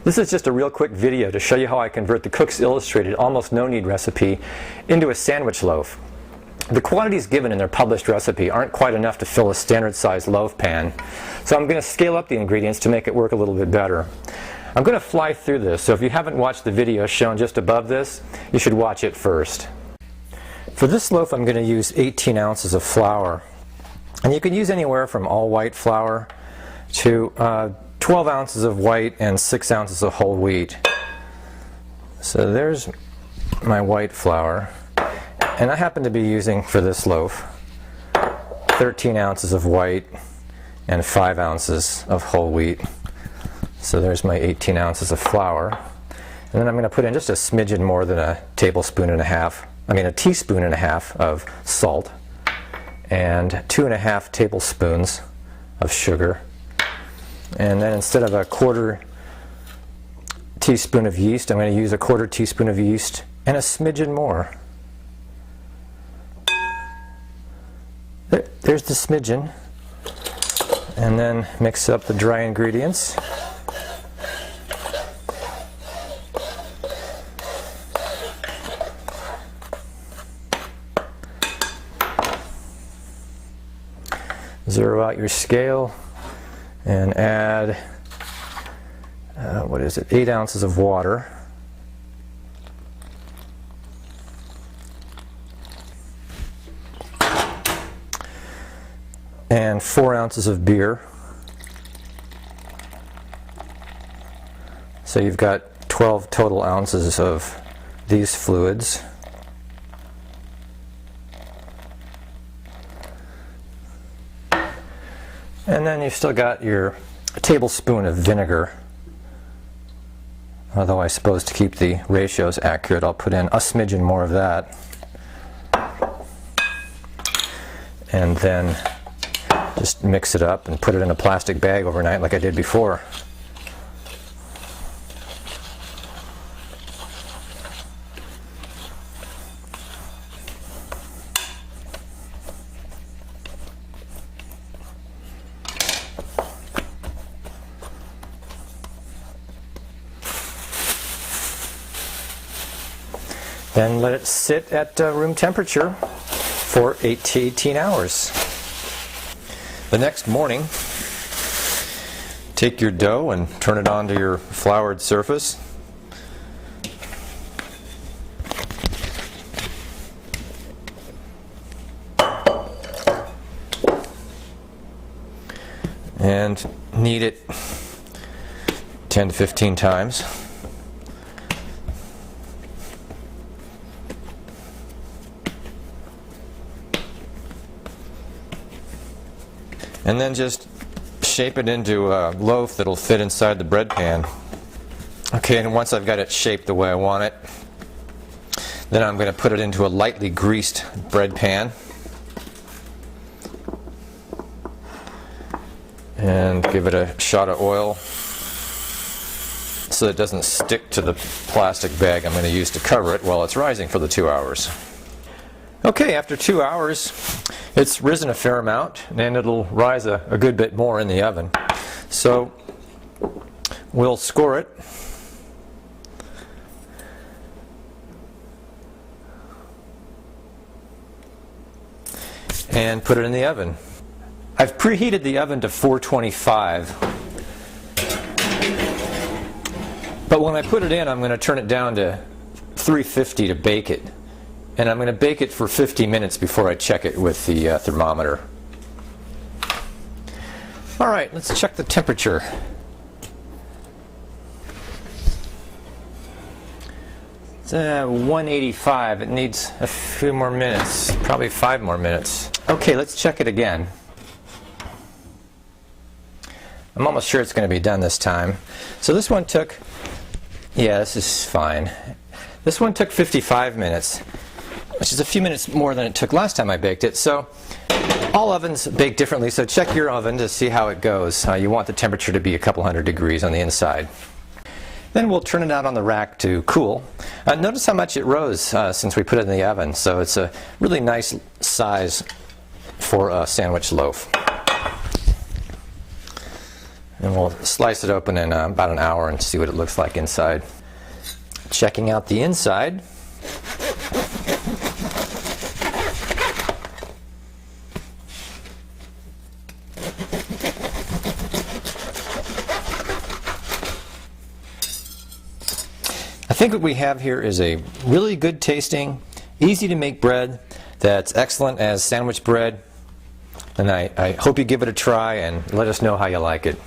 This is just a real quick video to show you how I convert the Cook's Illustrated almost no knead recipe into a sandwich loaf. The quantities given in their published recipe aren't quite enough to fill a standard sized loaf pan, so I'm going to scale up the ingredients to make it work a little bit better. I'm going to fly through this, so if you haven't watched the video shown just above this, you should watch it first. For this loaf I'm going to use 18 ounces of flour, and you can use anywhere from all white flour to 12 ounces of white and 6 ounces of whole wheat. So there's my white flour, and I happen to be using for this loaf 13 ounces of white and 5 ounces of whole wheat. So there's my 18 ounces of flour, and then I'm going to put in just a smidgen more than a teaspoon and a half of salt and 2.5 tablespoons of sugar. And then instead of a 1/4 teaspoon of yeast, I'm going to use a 1/4 teaspoon of yeast and a smidgen more. There's the smidgen. And then mix up the dry ingredients. Zero out your scale and add, 8 ounces of water. And 4 ounces of beer. So you've got 12 total ounces of these fluids. And then you've still got your tablespoon of vinegar. Although I suppose to keep the ratios accurate, I'll put in a smidgen more of that. And then just mix it up and put it in a plastic bag overnight like I did before. Then let it sit at room temperature for 8 to 18 hours. The next morning, take your dough and turn it onto your floured surface. And knead it 10 to 15 times. And then just shape it into a loaf that'll fit inside the bread pan. Okay, and once I've got it shaped the way I want it, then I'm going to put it into a lightly greased bread pan. And give it a shot of oil so it doesn't stick to the plastic bag I'm going to use to cover it while it's rising for the 2 hours. Okay, after 2 hours, it's risen a fair amount, and it'll rise a good bit more in the oven. So we'll score it. And put it in the oven. I've preheated the oven to 425. But when I put it in, I'm going to turn it down to 350 to bake it. And I'm going to bake it for 50 minutes before I check it with the thermometer. All right, let's check the temperature. It's 185. It needs a few more minutes, probably 5 more minutes. Okay, let's check it again. I'm almost sure it's going to be done this time. So this one took, this is fine. This one took 55 minutes. Which is a few minutes more than it took last time I baked it. So all ovens bake differently, so check your oven to see how it goes. You want the temperature to be a couple hundred degrees on the inside. Then we'll turn it out on the rack to cool. Notice how much it rose since we put it in the oven. So it's a really nice size for a sandwich loaf. And we'll slice it open in about an hour and see what it looks like inside. Checking out the inside. I think what we have here is a really good tasting, easy to make bread that's excellent as sandwich bread. And I hope you give it a try and let us know how you like it.